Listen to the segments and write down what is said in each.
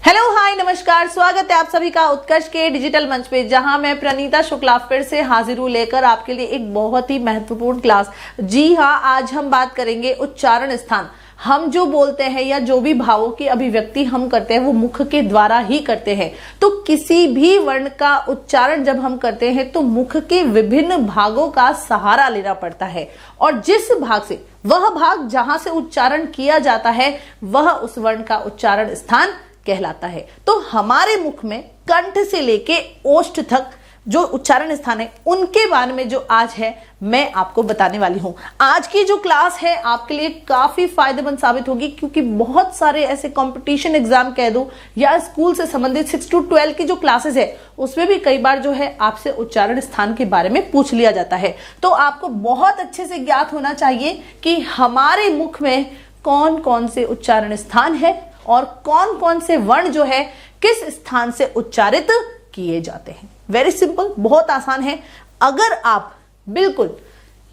Hello hi नमस्कार, स्वागत है आप सभी का उत्कर्ष के डिजिटल मंच पे, जहां मैं प्रणीता शुक्ला फिर से हाजिर हूं लेकर आपके लिए एक बहुत ही महत्वपूर्ण क्लास। जी हां, आज हम बात करेंगे उच्चारण स्थान। हम जो बोलते हैं या जो भी भावों की अभिव्यक्ति हम करते हैं वो मुख के द्वारा ही करते हैं। तो किसी भी वर्ण का उच्चारण जब हम करते हैं तो मुख के विभिन्न भागों का सहारा लेना पड़ता है, और जिस भाग से वह भाग जहां से उच्चारण किया जाता है वह उस वर्ण का उच्चारण स्थान कहलाता है। तो हमारे मुख में कंठ से लेके ओष्ठ तक जो उच्चारण स्थान है उनके बारे में जो आज है मैं आपको बताने वाली हूं। आज की जो क्लास है आपके लिए काफी फायदेमंद साबित होगी, क्योंकि बहुत सारे ऐसे कंपटीशन एग्जाम कह दो या स्कूल से संबंधित 6 to 12 की जो क्लासेस है उसमें भी कई बार जो है आपसे उच्चारण स्थान के बारे में पूछ लिया जाता है। तो आपको बहुत अच्छे से ज्ञात होना चाहिए कि हमारे मुख में कौन कौन से उच्चारण स्थान है और कौन कौन से वर्ण जो है किस स्थान से उच्चारित किए जाते हैं। वेरी सिंपल, बहुत आसान है। अगर आप बिल्कुल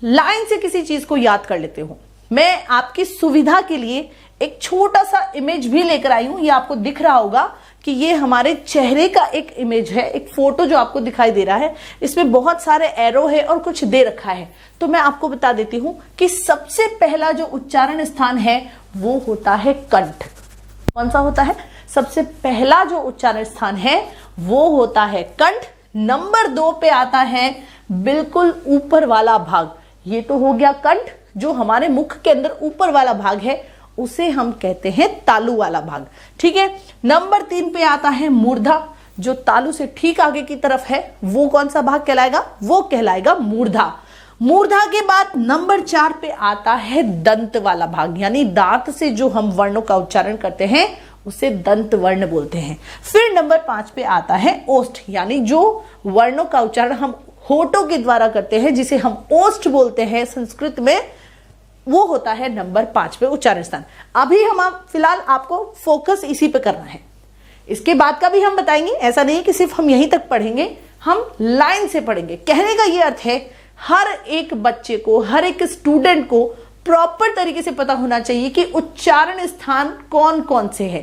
लाइन से किसी चीज को याद कर लेते हो, मैं आपकी सुविधा के लिए एक छोटा सा इमेज भी लेकर आई हूं। ये आपको दिख रहा होगा कि ये हमारे चेहरे का एक इमेज है, एक फोटो जो आपको दिखाई दे रहा है। इसमें बहुत सारे एरो है और कुछ दे रखा है। तो मैं आपको बता देती हूं कि सबसे पहला जो उच्चारण स्थान है वो होता है कंठ। कौन सा होता है? सबसे पहला जो उच्चारण स्थान है वो होता है कंठ। नंबर 2 पे आता है बिल्कुल ऊपर वाला भाग। ये तो हो गया कंठ, जो हमारे मुख के अंदर ऊपर वाला भाग है उसे हम कहते हैं तालू वाला भाग। ठीक है। नंबर 3 पे आता है मूर्धा, जो तालू से ठीक आगे की तरफ है। वो कौन सा भाग कहलाएगा? वो कहलाएगा मूर्धा। मूर्धा के बाद नंबर 4 पे आता है दंत वाला भाग, यानी दांत से जो हम वर्णों का उच्चारण करते हैं उसे दंत वर्ण बोलते हैं। फिर नंबर 5 पे आता है ओष्ठ, यानी जो वर्णों का उच्चारण हम होठों के द्वारा करते हैं जिसे हम ओष्ठ बोलते हैं संस्कृत में, वो होता है नंबर 5 पे उच्चारण स्थान। अभी हम फिलहाल आपको फोकस इसी पे करना है। इसके बाद का भी हम बताएंगे, ऐसा नहीं कि सिर्फ हम यहीं तक पढ़ेंगे, हम लाइन से पढ़ेंगे। कहने का ये अर्थ है हर एक बच्चे को, हर एक स्टूडेंट को प्रॉपर तरीके से पता होना चाहिए कि उच्चारण स्थान कौन कौन से हैं,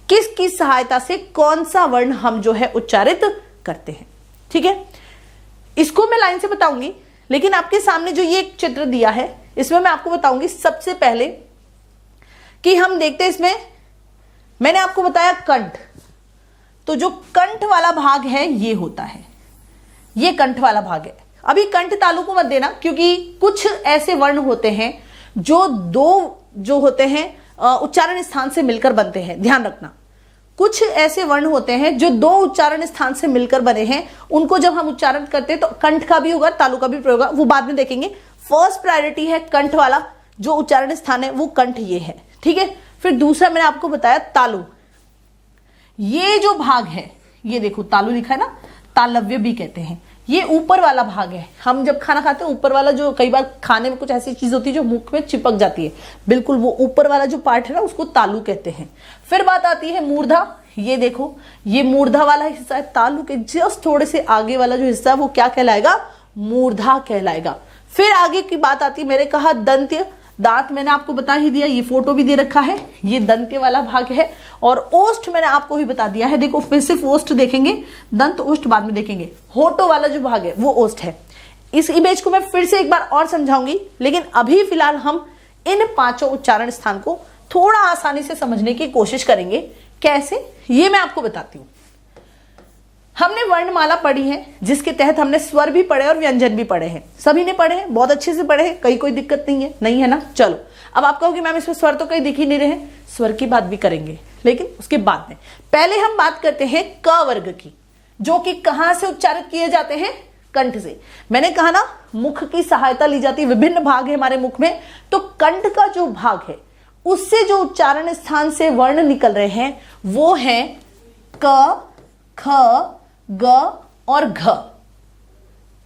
किसकी सहायता से कौन सा वर्ण हम जो है उच्चारित करते हैं। ठीक है, इसको मैं लाइन से बताऊंगी, लेकिन आपके सामने जो ये एक चित्र दिया है इसमें मैं आपको बताऊंगी सबसे पहले कि हम देखते हैं। इसमें मैंने आपको बताया कंठ, तो जो कंठ वाला भाग है ये होता है, ये कंठ वाला भाग है। अभी कंठ तालु को मत देना, क्योंकि कुछ ऐसे वर्ण होते हैं जो दो जो होते हैं उच्चारण स्थान से मिलकर बनते हैं। ध्यान रखना, कुछ ऐसे वर्ण होते हैं जो दो उच्चारण स्थान से मिलकर बने हैं, उनको जब हम उच्चारण करते हैं तो कंठ का भी होगा, तालु का भी प्रयोग होगा, वो बाद में देखेंगे। फर्स्ट प्रायोरिटी है कंठ वाला जो उच्चारण स्थान है, वो कंठ ये है। ठीक है। फिर दूसरा मैंने आपको बताया तालु। ये जो भाग है, ये देखो तालु लिखा है ना, तालव्य भी कहते हैं। ये ऊपर वाला भाग है। हम जब खाना खाते हैं ऊपर वाला, जो कई बार खाने में कुछ ऐसी चीज होती है जो मुख में चिपक जाती है, बिल्कुल वो ऊपर वाला जो पार्ट है ना उसको तालु कहते हैं। फिर बात आती है मूर्धा। ये देखो, ये मूर्धा वाला हिस्सा है। तालु के जस्ट थोड़े से आगे वाला जो हिस्सा है वो क्या कहलाएगा? मूर्धा कहलाएगा। फिर आगे की बात आती है, मैंने कहा दंत्य। दांत मैंने आपको बता ही दिया, ये फोटो भी दे रखा है, ये दंत्य वाला भाग है। और ओष्ठ मैंने आपको भी बता दिया है। देखो, फिर सिर्फ ओष्ठ देखेंगे, दंत ओष्ठ बाद में देखेंगे। होठों वाला जो भाग है वो ओष्ठ है। इस इमेज को मैं फिर से एक बार और समझाऊंगी, लेकिन अभी फिलहाल हम इन 5 उच्चारण स्थान को थोड़ा आसानी से समझने की कोशिश करेंगे। कैसे, ये मैं आपको बताती हूं। हमने वर्णमाला पढ़ी है, जिसके तहत हमने स्वर भी पढ़े और व्यंजन भी पढ़े हैं। सभी ने पढ़े हैं, बहुत अच्छे से पढ़े हैं, कहीं कोई दिक्कत नहीं है ना। चलो, अब आप कहोगे मैम इसमें स्वर तो कहीं दिख ही नहीं रहे। स्वर की बात भी करेंगे, लेकिन उसके बाद में पहले हम बात करते हैं क वर्ग की, जो कि कहां से उच्चारित किए जाते हैं? कंठ से। मैंने कहा ना, मुख की सहायता ली जाती है, विभिन्न भाग है हमारे मुख में, तो कंठ का जो भाग है उससे जो उच्चारण स्थान से वर्ण निकल रहे हैं वो है क, ख, ग और घ।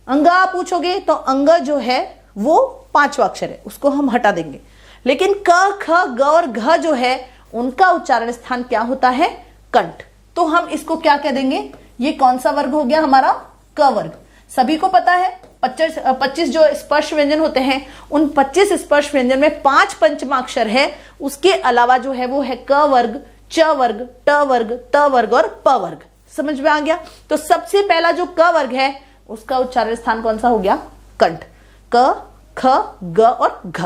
अंगा पूछोगे तो अंग जो है वो 5वां अक्षर है, उसको हम हटा देंगे। लेकिन क, ख, ग और घ जो है उनका उच्चारण स्थान क्या होता है? कंठ। तो हम इसको क्या कह देंगे? ये कौन सा वर्ग हो गया हमारा? क वर्ग। सभी को पता है 25 जो स्पर्श व्यंजन होते हैं, उन 25 स्पर्श व्यंजन में 5 पंचमाक्षर है, उसके अलावा जो है वो है क वर्ग, च वर्ग, ट वर्ग, त वर्ग और प वर्ग। समझ में आ गया? तो सबसे पहला जो क वर्ग है उसका उच्चारण स्थान कौन सा हो गया? कंठ। क, ख, ग और घ।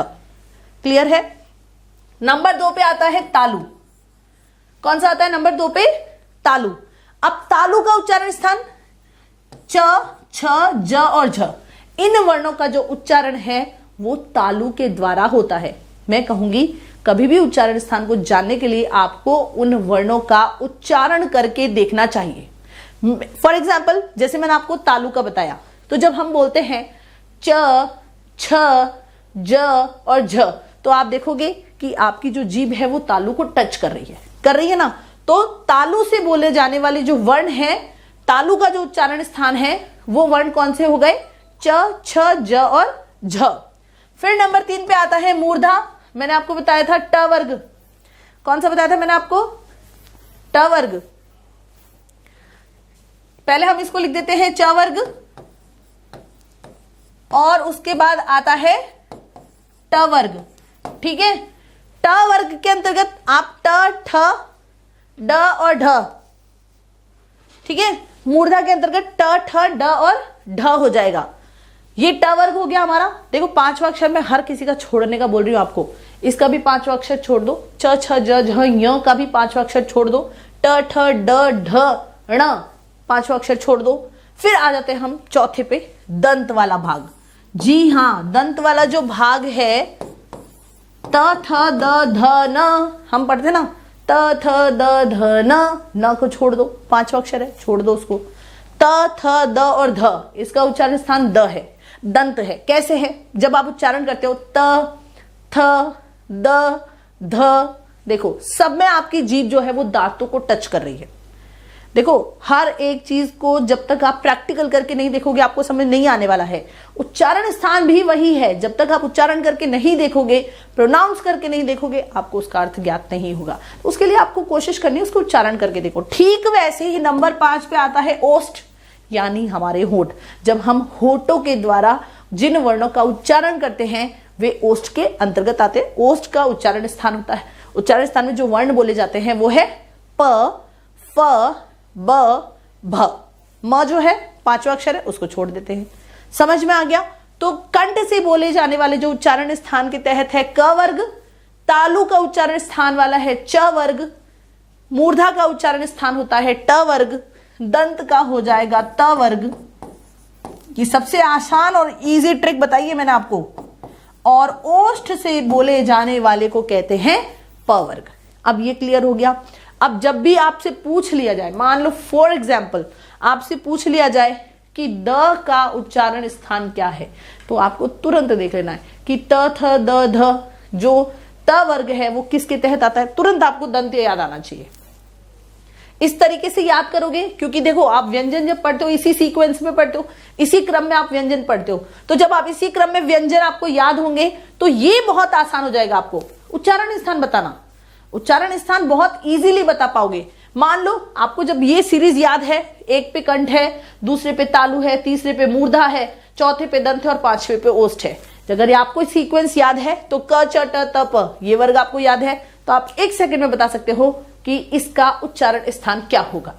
क्लियर है? नंबर 2 पे आता है तालु। कौन सा आता है नंबर 2 पे? तालु। अब तालु का उच्चारण स्थान च, छ, ज और झ, इन वर्णों का जो उच्चारण है वो तालु के द्वारा होता है। मैं कहूंगी कभी भी उच्चारण स्थान को जानने के लिए आपको उन वर्णों का उच्चारण करके देखना चाहिए। फॉर एग्जाम्पल, जैसे मैंने आपको तालु का बताया, तो जब हम बोलते हैं च, छ, ज और झ, तो आप देखोगे कि आपकी जो जीभ है वो तालु को टच कर रही है ना। तो तालु से बोले जाने वाले जो वर्ण है, तालु का जो उच्चारण स्थान है वो वर्ण कौन से हो गए? च, छ, ज और झ। फिर नंबर 3 पे आता है मूर्धा। मैंने आपको बताया था ट वर्ग। कौन सा बताया था मैंने आपको? ट वर्ग। पहले हम इसको लिख देते हैं च वर्ग, और उसके बाद आता है ट वर्ग। ठीक है? ट वर्ग के अंतर्गत आप ट, ठ, ड और ढ, ठीक है, मूर्धा के अंतर्गत ट, ठ, ड और ढ हो जाएगा। ये ट वर्ग हो गया हमारा। देखो 5वां अक्षर में हर किसी का छोड़ने का बोल रही हूं आपको। इसका भी 5वां अक्षर छोड़ दो, च, छ, ज, झ, य का भी 5वां अक्षर छोड़ दो, ट, ठ, ड, ढ, ण 5वां अक्षर छोड़ दो। फिर आ जाते हैं हम चौथे पे, दंत वाला भाग। जी हाँ, दंत वाला जो भाग है, त, थ, द, ध, न, हम पढ़ते ना, त, थ, द, ध, न को छोड़ दो, 5वां अक्षर है, छोड़ दो उसको। त, थ, द और ध, इसका उच्चारण स्थान द है, दंत है। कैसे है? जब आप उच्चारण करते हो त, थ, द, ध, देखो सब में आपकी जीभ जो है वो दांतों को टच कर रही है। देखो हर एक चीज को जब तक आप प्रैक्टिकल करके नहीं देखोगे आपको समझ नहीं आने वाला है। उच्चारण स्थान भी वही है, जब तक आप उच्चारण करके नहीं देखोगे, प्रोनाउंस करके नहीं देखोगे, आपको उसका अर्थ ज्ञात नहीं होगा। उसके लिए आपको कोशिश करनी है उसको उच्चारण करके देखो। ठीक वैसे ही नंबर 5 पे आता है ओष्ठ, यानी हमारे होठ। जब हम होठों के द्वारा जिन वर्णों का उच्चारण करते हैं वे ओष्ठ के अंतर्गत आते हैं। ओष्ठ का उच्चारण स्थान होता है। उच्चारण स्थान में जो वर्ण बोले जाते हैं वो है प, फ, ब, भ। म जो है 5वां अक्षर है उसको छोड़ देते हैं। समझ में आ गया? तो कंठ से बोले जाने वाले जो उच्चारण स्थान के तहत है क वर्ग, तालु का उच्चारण स्थान वाला है च वर्ग, मूर्धा का उच्चारण स्थान होता है ट वर्ग, दंत का हो जाएगा त वर्ग। ये सबसे आसान और इजी ट्रिक बताइए मैंने आपको। और ओष्ठ से बोले जाने वाले को कहते हैं प वर्ग। अब ये क्लियर हो गया। अब जब भी आपसे पूछ लिया जाए, मान लो फॉर एग्जाम्पल आपसे पूछ लिया जाए कि द का उच्चारण स्थान क्या है, तो आपको तुरंत देख लेना है कि त, थ, द, ध जो त वर्ग है वो किसके तहत आता है। तुरंत आपको दंत याद आना चाहिए। इस तरीके से याद करोगे, क्योंकि देखो आप व्यंजन जब पढ़ते हो इसी सीक्वेंस में पढ़ते हो, इसी क्रम में आप व्यंजन पढ़ते हो, तो जब आप इसी क्रम में व्यंजन आपको याद होंगे तो ये बहुत आसान हो जाएगा आपको उच्चारण स्थान बताना। उच्चारण स्थान बहुत इजीली बता पाओगे। मान लो आपको जब ये सीरीज याद है, एक पे कंठ है, दूसरे पे तालु है, तीसरे पे मूर्धा है, चौथे पे दंत है और 5वें पे ओष्ठ है। अगर आपको सीक्वेंस याद है तो क, च, ट, त, प ये वर्ग आपको याद है, तो आप 1 सेकंड में बता सकते हो कि इसका उच्चारण स्थान क्या होगा।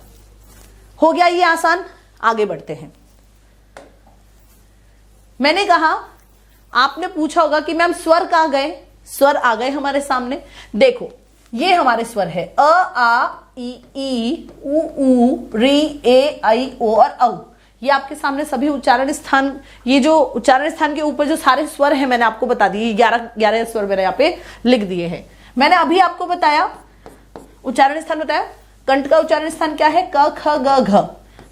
हो गया ये आसान। आगे बढ़ते हैं। मैंने कहा, आपने पूछा होगा कि मैम स्वर कहां गए। स्वर आ गए हमारे सामने। देखो ये हमारे स्वर है अ, आ, ई, उ, री, ए, आई, ओ और औ। ये आपके सामने सभी उच्चारण स्थान, ये जो उच्चारण स्थान के ऊपर जो सारे स्वर हैं मैंने आपको बता दिए। 11 स्वर मैंने यहाँ पे लिख दिए हैं। मैंने अभी आपको बताया उच्चारण स्थान बताया। कंठ का उच्चारण स्थान क्या है? क, ख, ग, घ।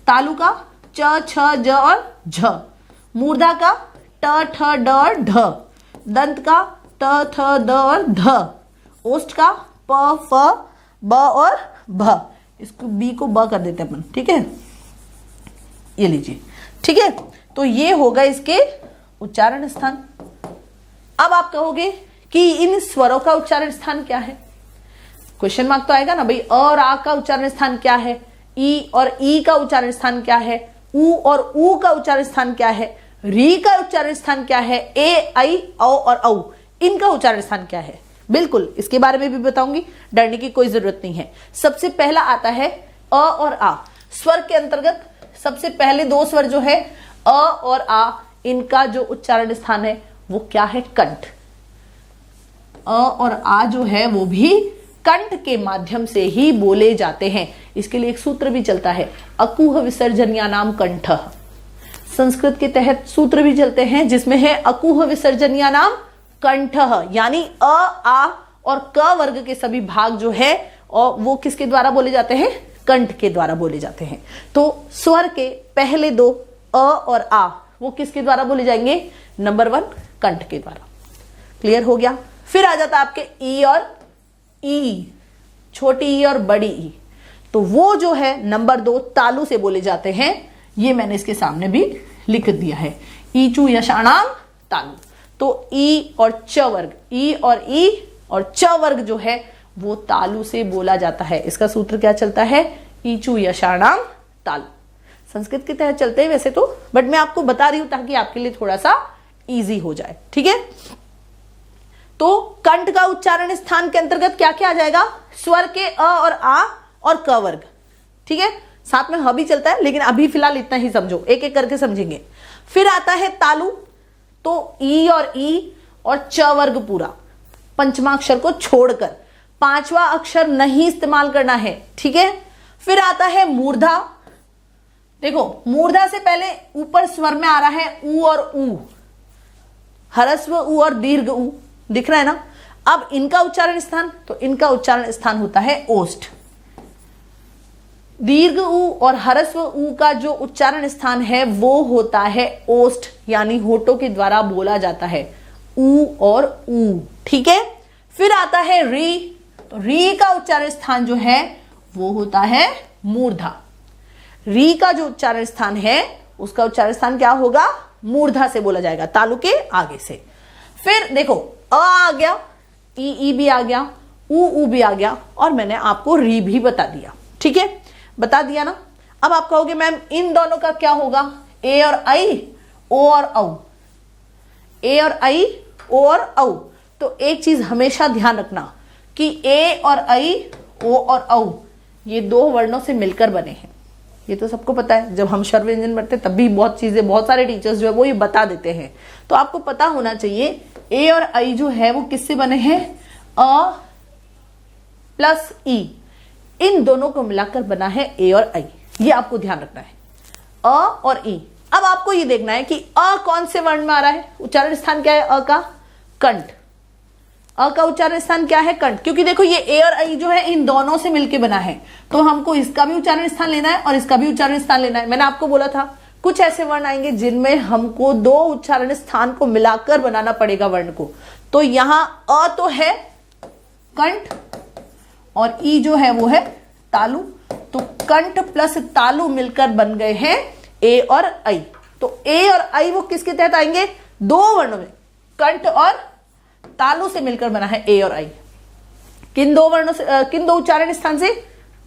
तालु का च, छ, ज और झ। मूर्धा का ट, ठ, ड और ढ। दंत का त, थ, द और ध। ओष्ठ का प, फ, ब और भ। इसको बी को ब कर देते हैं अपन, ठीक है, ये लीजिए, ठीक है। तो ये होगा इसके उच्चारण स्थान। अब आप कहोगे कि इन स्वरों का उच्चारण स्थान क्या है? क्वेश्चन मार्क तो आएगा ना भाई। अ और आ का उच्चारण स्थान क्या है? ई और ई का उच्चारण स्थान क्या है? उ और ऊ का उच्चारण स्थान क्या है? री का उच्चारण स्थान क्या है? ए, आई, औ और औ इनका उच्चारण स्थान क्या है? बिल्कुल, इसके बारे में भी बताऊंगी, डरने की कोई जरूरत नहीं है। सबसे पहला आता है अ और आ। स्वर के अंतर्गत सबसे पहले दो स्वर जो है अ और आ, इनका जो उच्चारण स्थान है वो क्या है? कंठ। अ और आ जो है वो भी कंठ के माध्यम से ही बोले जाते हैं। इसके लिए एक सूत्र भी चलता है, अकुह विसर्जनीयानाम कंठः। संस्कृत के तहत सूत्र भी चलते हैं जिसमें है अकुह विसर्जनीयानाम कंठः, यानी अ, आ और क वर्ग के सभी भाग जो है और वो किसके द्वारा बोले जाते हैं? कंठ के द्वारा बोले जाते हैं। तो स्वर के पहले दो अ और आ वो किसके द्वारा बोले जाएंगे? नंबर 1 कंठ के द्वारा। क्लियर हो गया? फिर आ जाता आपके ई और ई, छोटी ई और बड़ी ई। तो वो जो है नंबर 2 तालु से बोले जाते हैं। ये मैंने इसके सामने भी लिख दिया है, ईचू यशाणाम तालु। तो ई और च वर्ग, ई और च वर्ग जो है वो तालु से बोला जाता है। इसका सूत्र क्या चलता है? ईचू यशाणाम तालु। संस्कृत के तहत चलते हैं वैसे तो, बट मैं आपको बता रही हूं ताकि आपके लिए थोड़ा सा इजी हो जाए। ठीक है, तो कंठ का उच्चारण स्थान के अंतर्गत क्या क्या आ जाएगा? स्वर के अ और आ और क वर्ग। ठीक है, साथ में ह भी चलता है, लेकिन अभी फिलहाल इतना ही समझो, एक एक करके समझेंगे। फिर आता है तालु, तो ई और च वर्ग पूरा, पंचमा अक्षर को छोड़कर, पांचवा अक्षर नहीं इस्तेमाल करना है। ठीक है, फिर आता है मूर्धा। देखो, मूर्धा से पहले ऊपर स्वर में आ रहा है ऊ और ऊ, हरस्व ऊ और दीर्घ ऊ, दिख रहा है ना? अब इनका उच्चारण स्थान, तो इनका उच्चारण स्थान होता है ओष्ठ। दीर्घ ऊ और हरस्व ऊ का जो उच्चारण स्थान है वो होता है ओष्ठ, यानी होठों के द्वारा बोला जाता है, ऊ और ऊ। ठीक है, फिर आता है री, तो री का उच्चारण स्थान जो है वो होता है मूर्धा। री का जो उच्चारण स्थान है उसका उच्चारण स्थान क्या होगा? मूर्धा से बोला जाएगा, तालु के आगे से। फिर देखो, आ गया, ई भी आ गया, ऊ भी आ गया, और मैंने आपको री भी बता दिया। ठीक है, बता दिया ना? अब आप कहोगे मैम इन दोनों का क्या होगा? ए और आई, ओ और औ। ए और आई, ओ और औ। तो एक चीज हमेशा ध्यान रखना कि ए और आई, ओ और औ ये दो वर्णों से मिलकर बने हैं। ये तो सबको पता है, जब हम स्वर व्यंजन पढ़ते तब भी बहुत चीजें, बहुत सारे टीचर्स जो है वो ये बता देते हैं। तो आपको पता होना चाहिए ए और आई जो है वो किससे बने हैं? अ प्लस ई, इन दोनों को मिलाकर बना है ए और आई। ये आपको ध्यान रखना है, अ और ई। अब आपको ये देखना है कि अ कौन से वर्ण में आ रहा है? उच्चारण स्थान क्या है अ का? कंठ। अ का उच्चारण स्थान क्या है? कंठ। क्योंकि देखो ये ए और आई जो है इन दोनों से मिलकर बना है, तो हमको इसका भी उच्चारण स्थान लेना है और इसका भी उच्चारण स्थान लेना है। मैंने आपको बोला था कुछ ऐसे वर्ण आएंगे जिनमें हमको दो उच्चारण स्थान को मिलाकर बनाना पड़ेगा वर्ण को। तो यहां अ तो है कंठ और ई जो है वो है तालु, तो कंठ प्लस तालु मिलकर बन गए हैं ए और आई। तो ए और आई वो किसके तहत आएंगे? दो वर्णों में, कंठ और तालु से मिलकर बना है ए और आई। किन दो वर्णों से, किन दो उच्चारण स्थान से?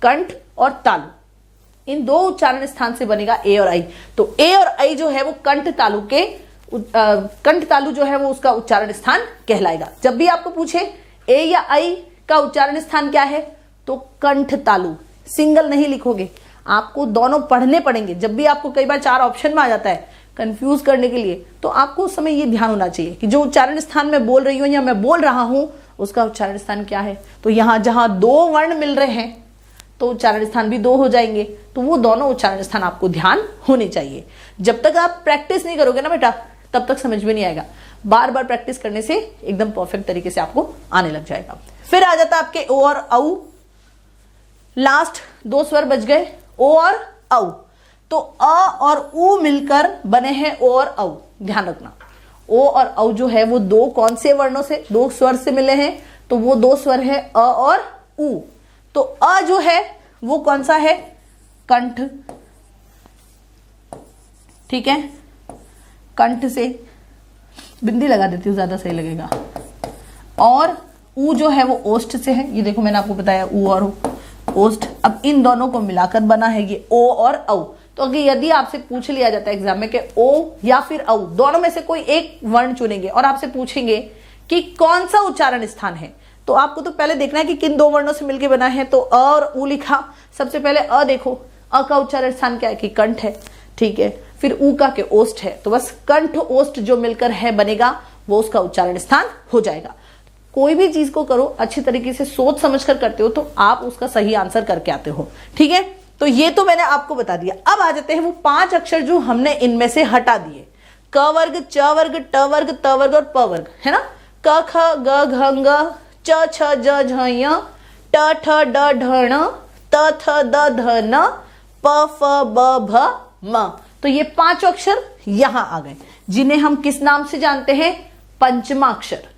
कंठ और तालु। इन दो उच्चारण स्थान से बनेगा ए और आई। तो ए और आई जो है वो कंठ तालु के, कंठ तालु जो है वो उसका उच्चारण स्थान कहलाएगा। जब भी आपको पूछे ए या आई का उच्चारण स्थान क्या है, तो कंठ तालु, सिंगल नहीं लिखोगे, आपको दोनों पढ़ने पड़ेंगे। जब भी आपको कई बार 4 ऑप्शन में आ जाता है कंफ्यूज करने के लिए, तो आपको उस समय ये ध्यान होना चाहिए कि जो उच्चारण स्थान मैं बोल रही हूं या मैं बोल रहा हूं उसका उच्चारण स्थान क्या है। तो यहां जहां दो वर्ण मिल रहे हैं तो उच्चारण स्थान भी दो हो जाएंगे, तो वो दोनों उच्चारण स्थान आपको ध्यान होने चाहिए। जब तक आप प्रैक्टिस नहीं करोगे ना बेटा, तब तक समझ में नहीं आएगा। बार बार प्रैक्टिस करने से एकदम परफेक्ट तरीके से आपको आने लग जाएगा। फिर आ जाता आपके ओ और औ, लास्ट दो स्वर बच गए ओ और औ। तो अ और उ मिलकर बने हैं ओ और औ। ध्यान रखना, ओ और औ जो है वो दो कौन से वर्णों से, दो स्वर से मिले हैं, तो वो दो स्वर है अ और उ। तो अ जो है वो कौन सा है? कंठ। ठीक है, कंठ से बिंदी लगा देती हूं, ज्यादा सही लगेगा। और उ जो है वो ओष्ठ से है। ये देखो मैंने आपको बताया उ और ओष्ठ। अब इन दोनों को मिलाकर बना है ये ओ और औ। तो अगर यदि आपसे पूछ लिया जाता है एग्जाम में कि ओ या फिर औ, दोनों में से कोई एक वर्ण चुनेंगे और आपसे पूछेंगे कि कौन सा उच्चारण स्थान है, तो आपको तो पहले देखना है कि किन दो वर्णों से मिलकर बना है। तो अ और उ लिखा, सबसे पहले अ देखो, अ का उच्चारण स्थान क्या है कि कंठ है, ठीक है। फिर उ का के ओष्ठ है, तो बस कंठ ओष्ठ जो मिलकर है बनेगा वो उसका उच्चारण स्थान हो जाएगा। कोई भी चीज को करो अच्छी तरीके से सोच समझ कर करते हो तो आप उसका सही आंसर करके आते हो, ठीक है। तो ये तो मैंने आपको बता दिया। अब आ जाते हैं वो 5 अक्षर जो हमने इनमें से हटा दिए, क वर्ग, च वर्ग, ट वर्ग, त वर्ग और प वर्ग, है ना। क ख ग घ ङ, च छ ज झ ञ, ट ठ ड ढ ण, त थ द ध न, प फ ब भ म। तो ये 5 अक्षर यहां आ गए, जिन्हें हम किस नाम से जानते हैं? पंचमाक्षर।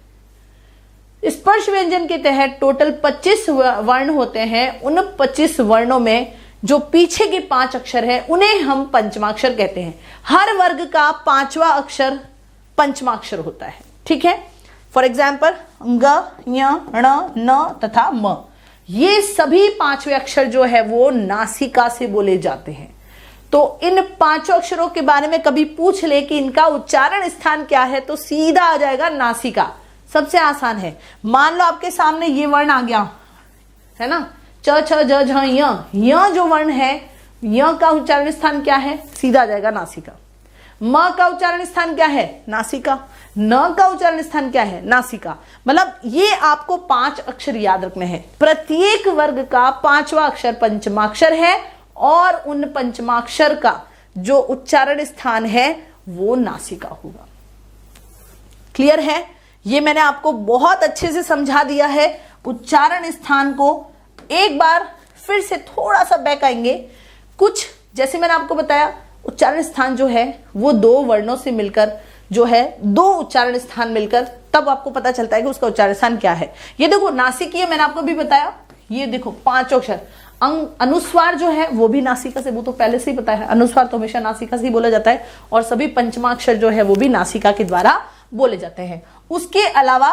स्पर्श व्यंजन के तहत टोटल 25 वर्ण होते हैं। उन 25 वर्णों में जो पीछे के 5 अक्षर है उन्हें हम पंचमाक्षर कहते हैं। हर वर्ग का 5वां अक्षर पंचमाक्षर होता है, ठीक है। फॉर एग्जाम्पल ग, ञ, ण, न तथा म, ये सभी 5वें अक्षर जो है वो नासिका से बोले जाते हैं। तो इन 5 अक्षरों के बारे में कभी पूछ ले कि इनका उच्चारण स्थान क्या है, तो सीधा आ जाएगा नासिका। सबसे आसान है। मान लो आपके सामने ये वर्ण आ गया, है ना, च छ ज झ य जो वर्ण है, य का उच्चारण स्थान क्या है? सीधा आ जाएगा नासिका। म का उच्चारण स्थान क्या है? नासिका। न का उच्चारण स्थान क्या है? नासिका। मतलब ये आपको 5 अक्षर याद रखने हैं। प्रत्येक वर्ग का 5वां अक्षर पंचमाक्षर है और उन पंचमाक्षर का जो उच्चारण स्थान है वो नासिका होगा। क्लियर है? ये मैंने आपको बहुत अच्छे से समझा दिया है। उच्चारण स्थान को एक बार फिर से थोड़ा सा बैक आएंगे। कुछ जैसे मैंने आपको बताया, उच्चारण स्थान जो है वो 2 वर्णों से मिलकर जो है 2 उच्चारण स्थान मिलकर तब आपको पता चलता है कि उसका उच्चारण स्थान क्या है। ये देखो नासिकीय मैंने आपको भी बताया। ये देखो 5 अक्षर। अनुस्वार जो है वो भी नासिका से, वो तो पहले से ही पता है, अनुस्वार तो हमेशा नासिका से ही बोला जाता है। और सभी पंचमाक्षर जो है वो भी नासिका के द्वारा बोले जाते हैं। उसके अलावा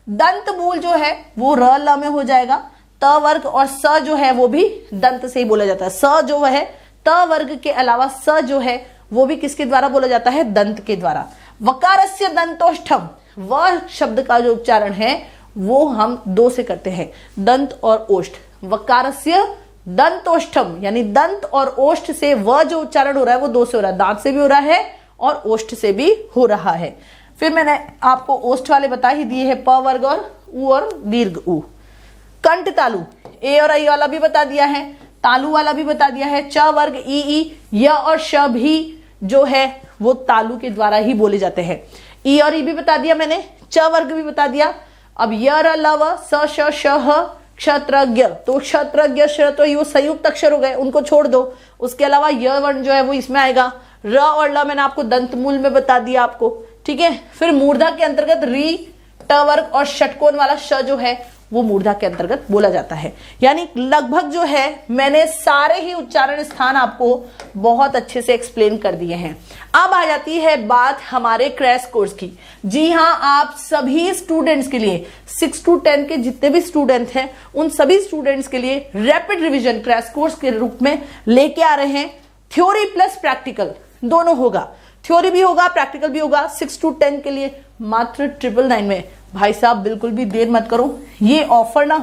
दंत मूल जो है वो र ल में हो जाएगा। त वर्ग और स जो है वो भी दंत से ही बोला जाता है। स जो है त वर्ग के अलावा स जो है वो भी किसके द्वारा बोला जाता है? दंत के द्वारा। वकारस्य दंतोष्ठम, वह शब्द का जो उच्चारण है वो हम 2 से करते हैं, दंत और ओष्ठ। वकारस्य दंतोष्ठम यानी दंत और ओष्ठ से वह जो उच्चारण हो रहा है वो 2 से हो रहा है। दांत से भी हो रहा है और ओष्ठ से भी हो रहा है। फिर मैंने आपको ओष्ठ वाले बता ही दिए हैं, प वर्ग और उ और दीर्घ उ। कंठ तालु, ए और आई वाला भी बता दिया है, तालु वाला भी बता दिया है। च वर्ग ई, य और श भी जो है वो तालु के द्वारा ही बोले जाते हैं। ई और ई भी बता दिया मैंने, च वर्ग भी बता दिया। अब य र ल व स श श ह क्षत्रज्ञ, तो क्षत्रज्ञ श तो ये संयुक्त अक्षर हो गए, उनको छोड़ दो। उसके अलावा य वर्ण जो है वो इसमें आएगा। र और ल मैंने आपको दंत मूल में बता दिया आपको, ठीक है। फिर मूर्धा के अंतर्गत री, ट वर्ग और षटकोण वाला श जो है वो मूर्धा के अंतर्गत बोला जाता है। यानी लगभग जो है मैंने सारे ही उच्चारण स्थान आपको बहुत अच्छे से एक्सप्लेन कर दिए हैं। अब आ जाती है बात हमारे क्रैश कोर्स की। जी हाँ, आप सभी स्टूडेंट्स के लिए 6 to 10 के जितने भी स्टूडेंट हैं उन सभी स्टूडेंट्स के लिए रैपिड रिवीजन क्रैश कोर्स के रूप में लेके आ रहे हैं। थ्योरी प्लस प्रैक्टिकल दोनों होगा, थ्योरी भी होगा प्रैक्टिकल भी होगा। 6 to 10 के लिए मात्र 999 में। भाई साहब बिल्कुल भी देर मत करो, ये ऑफर ना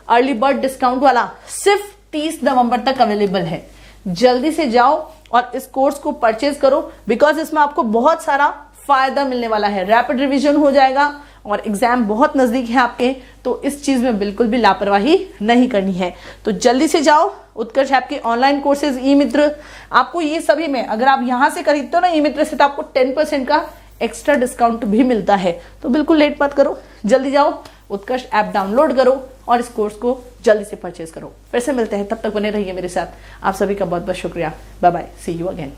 अर्ली बर्ड डिस्काउंट वाला सिर्फ 30 नवंबर तक अवेलेबल है। जल्दी से जाओ और इस कोर्स को परचेज करो, बिकॉज इसमें आपको बहुत सारा फायदा मिलने वाला है। रैपिड रिवीजन हो जाएगा और एग्जाम बहुत नजदीक है आपके, तो इस चीज में बिल्कुल भी लापरवाही नहीं करनी है। तो जल्दी से जाओ। उत्कर्ष ऐप के ऑनलाइन कोर्सेज ई मित्र, आपको ये सभी में अगर आप यहां से खरीदते हो ना ई मित्र से, तो आपको 10% का एक्स्ट्रा डिस्काउंट भी मिलता है। तो बिल्कुल लेट मत करो, जल्दी जाओ, उत्कर्ष ऐप डाउनलोड करो और इस कोर्स को जल्दी से परचेज करो। फिर से मिलते हैं, तब तक बने रहिए मेरे साथ। आप सभी का बहुत बहुत शुक्रिया। Bye bye, see you again.